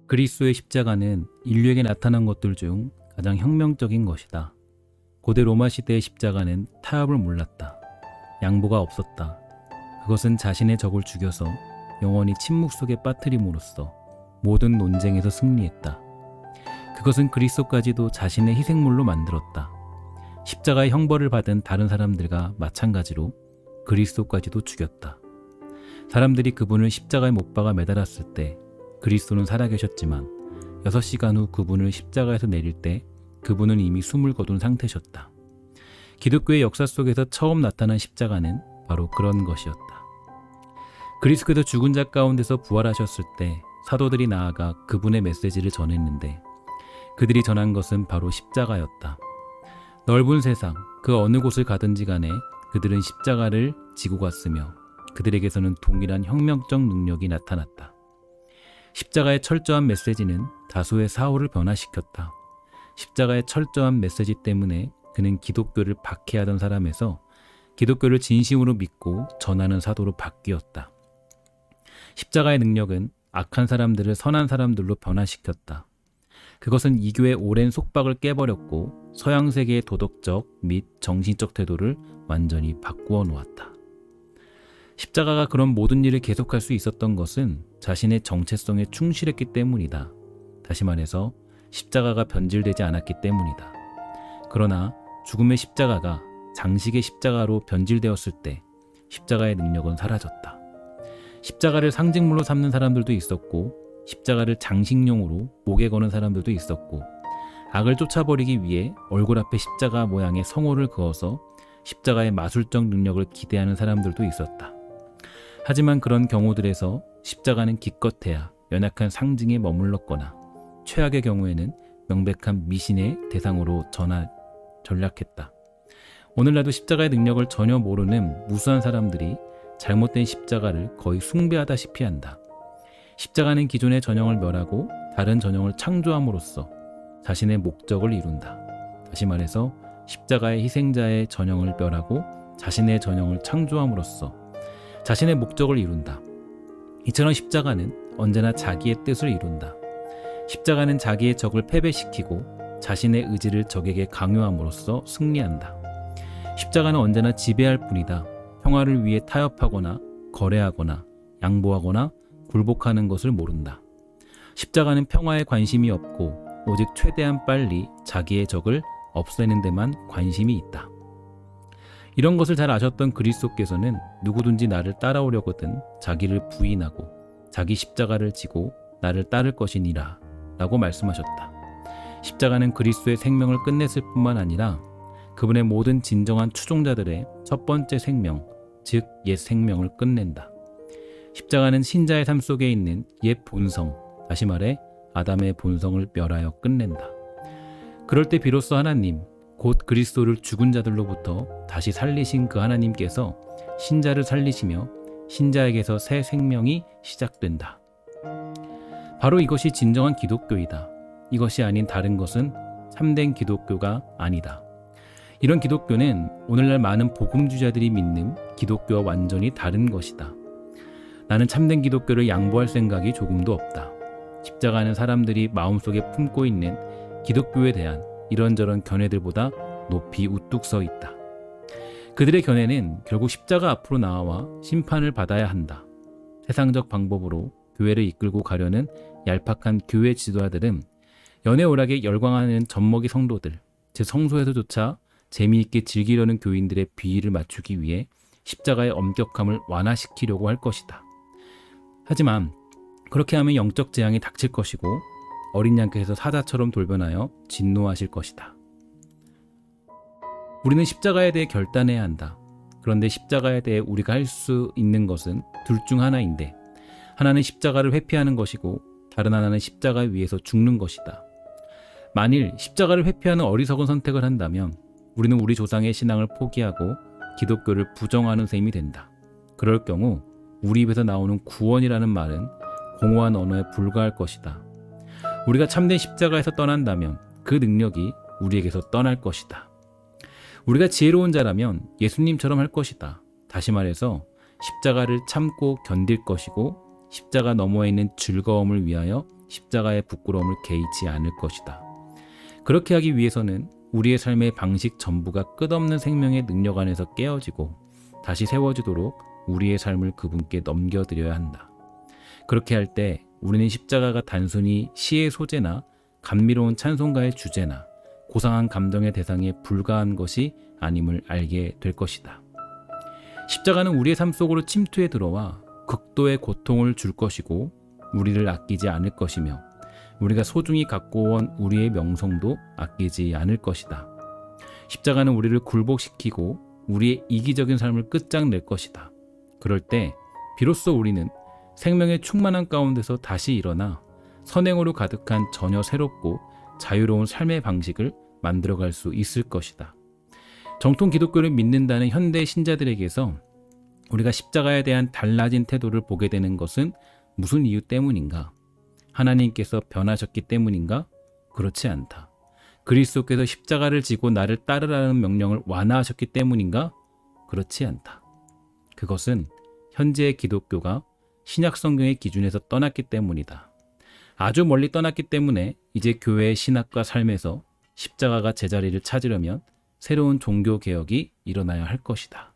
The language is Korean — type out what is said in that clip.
그리스도의 십자가는 인류에게 나타난 것들 중 가장 혁명적인 것이다. 고대 로마 시대의 십자가는 타협을 몰랐다. 양보가 없었다. 그것은 자신의 적을 죽여서 영원히 침묵 속에 빠뜨림으로써 모든 논쟁에서 승리했다. 그것은 그리스도까지도 자신의 희생물로 만들었다. 십자가의 형벌을 받은 다른 사람들과 마찬가지로 그리스도까지도 죽였다. 사람들이 그분을 십자가에 못 박아 매달았을 때 그리스도는 살아계셨지만 6시간 후 그분을 십자가에서 내릴 때 그분은 이미 숨을 거둔 상태셨다. 기독교의 역사 속에서 처음 나타난 십자가는 바로 그런 것이었다. 그리스도께서 죽은 자 가운데서 부활하셨을 때 사도들이 나아가 그분의 메시지를 전했는데 그들이 전한 것은 바로 십자가였다. 넓은 세상 그 어느 곳을 가든지 간에 그들은 십자가를 지고 갔으며 그들에게서는 동일한 혁명적 능력이 나타났다. 십자가의 철저한 메시지는 다수의 사고를 변화시켰다. 십자가의 철저한 메시지 때문에 그는 기독교를 박해하던 사람에서 기독교를 진심으로 믿고 전하는 사도로 바뀌었다. 십자가의 능력은 악한 사람들을 선한 사람들로 변화시켰다. 그것은 이교의 오랜 속박을 깨버렸고 서양 세계의 도덕적 및 정신적 태도를 완전히 바꾸어 놓았다. 십자가가 그런 모든 일을 계속할 수 있었던 것은 자신의 정체성에 충실했기 때문이다. 다시 말해서 십자가가 변질되지 않았기 때문이다. 그러나 죽음의 십자가가 장식의 십자가로 변질되었을 때 십자가의 능력은 사라졌다. 십자가를 상징물로 삼는 사람들도 있었고 십자가를 장식용으로 목에 거는 사람들도 있었고 악을 쫓아버리기 위해 얼굴 앞에 십자가 모양의 성호를 그어서 십자가의 마술적 능력을 기대하는 사람들도 있었다. 하지만 그런 경우들에서 십자가는 기껏해야 연약한 상징에 머물렀거나 최악의 경우에는 명백한 미신의 대상으로 전락했다. 오늘날도 십자가의 능력을 전혀 모르는 무수한 사람들이 잘못된 십자가를 거의 숭배하다시피 한다. 십자가는 기존의 전형을 멸하고 다른 전형을 창조함으로써 자신의 목적을 이룬다. 다시 말해서 십자가의 희생자의 전형을 멸하고 자신의 전형을 창조함으로써 자신의 목적을 이룬다. 이처럼 십자가는 언제나 자기의 뜻을 이룬다. 십자가는 자기의 적을 패배시키고 자신의 의지를 적에게 강요함으로써 승리한다. 십자가는 언제나 지배할 뿐이다. 평화를 위해 타협하거나 거래하거나 양보하거나 굴복하는 것을 모른다. 십자가는 평화에 관심이 없고 오직 최대한 빨리 자기의 적을 없애는 데만 관심이 있다. 이런 것을 잘 아셨던 그리스도께서는 누구든지 나를 따라오려거든 자기를 부인하고 자기 십자가를 지고 나를 따를 것이니라 라고 말씀하셨다. 십자가는 그리스도의 생명을 끝냈을 뿐만 아니라 그분의 모든 진정한 추종자들의 첫 번째 생명, 즉 옛 생명을 끝낸다. 십자가는 신자의 삶 속에 있는 옛 본성, 다시 말해 아담의 본성을 멸하여 끝낸다. 그럴 때 비로소 하나님, 곧 그리스도를 죽은 자들로부터 다시 살리신 그 하나님께서 신자를 살리시며 신자에게서 새 생명이 시작된다. 바로 이것이 진정한 기독교이다. 이것이 아닌 다른 것은 참된 기독교가 아니다. 이런 기독교는 오늘날 많은 복음주의자들이 믿는 기독교와 완전히 다른 것이다. 나는 참된 기독교를 양보할 생각이 조금도 없다. 십자가는 사람들이 마음속에 품고 있는 기독교에 대한 이런저런 견해들보다 높이 우뚝 서 있다. 그들의 견해는 결국 십자가 앞으로 나와 심판을 받아야 한다. 세상적 방법으로 교회를 이끌고 가려는 얄팍한 교회 지도자들은 연애오락에 열광하는 젖먹이 성도들, 즉 성소에서조차 재미있게 즐기려는 교인들의 비위를 맞추기 위해 십자가의 엄격함을 완화시키려고 할 것이다. 하지만 그렇게 하면 영적 재앙이 닥칠 것이고 어린 양께서 사자처럼 돌변하여 진노하실 것이다. 우리는 십자가에 대해 결단해야 한다. 그런데 십자가에 대해 우리가 할 수 있는 것은 둘 중 하나인데 하나는 십자가를 회피하는 것이고 다른 하나는 십자가 위에서 죽는 것이다. 만일 십자가를 회피하는 어리석은 선택을 한다면 우리는 우리 조상의 신앙을 포기하고 기독교를 부정하는 셈이 된다. 그럴 경우 우리 입에서 나오는 구원이라는 말은 공허한 언어에 불과할 것이다. 우리가 참된 십자가에서 떠난다면 그 능력이 우리에게서 떠날 것이다. 우리가 지혜로운 자라면 예수님처럼 할 것이다. 다시 말해서 십자가를 참고 견딜 것이고 십자가 너머에 있는 즐거움을 위하여 십자가의 부끄러움을 개의치 않을 것이다. 그렇게 하기 위해서는 우리의 삶의 방식 전부가 끝없는 생명의 능력 안에서 깨어지고 다시 세워지도록 우리의 삶을 그분께 넘겨드려야 한다. 그렇게 할 때 우리는 십자가가 단순히 시의 소재나 감미로운 찬송가의 주제나 고상한 감동의 대상에 불과한 것이 아님을 알게 될 것이다. 십자가는 우리의 삶 속으로 침투해 들어와 극도의 고통을 줄 것이고 우리를 아끼지 않을 것이며 우리가 소중히 갖고 온 우리의 명성도 아끼지 않을 것이다. 십자가는 우리를 굴복시키고 우리의 이기적인 삶을 끝장낼 것이다. 그럴 때 비로소 우리는 생명의 충만한 가운데서 다시 일어나 선행으로 가득한 전혀 새롭고 자유로운 삶의 방식을 만들어갈 수 있을 것이다. 정통 기독교를 믿는다는 현대 신자들에게서 우리가 십자가에 대한 달라진 태도를 보게 되는 것은 무슨 이유 때문인가? 하나님께서 변하셨기 때문인가? 그렇지 않다. 그리스도께서 십자가를 지고 나를 따르라는 명령을 완화하셨기 때문인가? 그렇지 않다. 그것은 현재의 기독교가 신약 성경의 기준에서 떠났기 때문이다. 아주 멀리 떠났기 때문에 이제 교회의 신학과 삶에서 십자가가 제자리를 찾으려면 새로운 종교 개혁이 일어나야 할 것이다.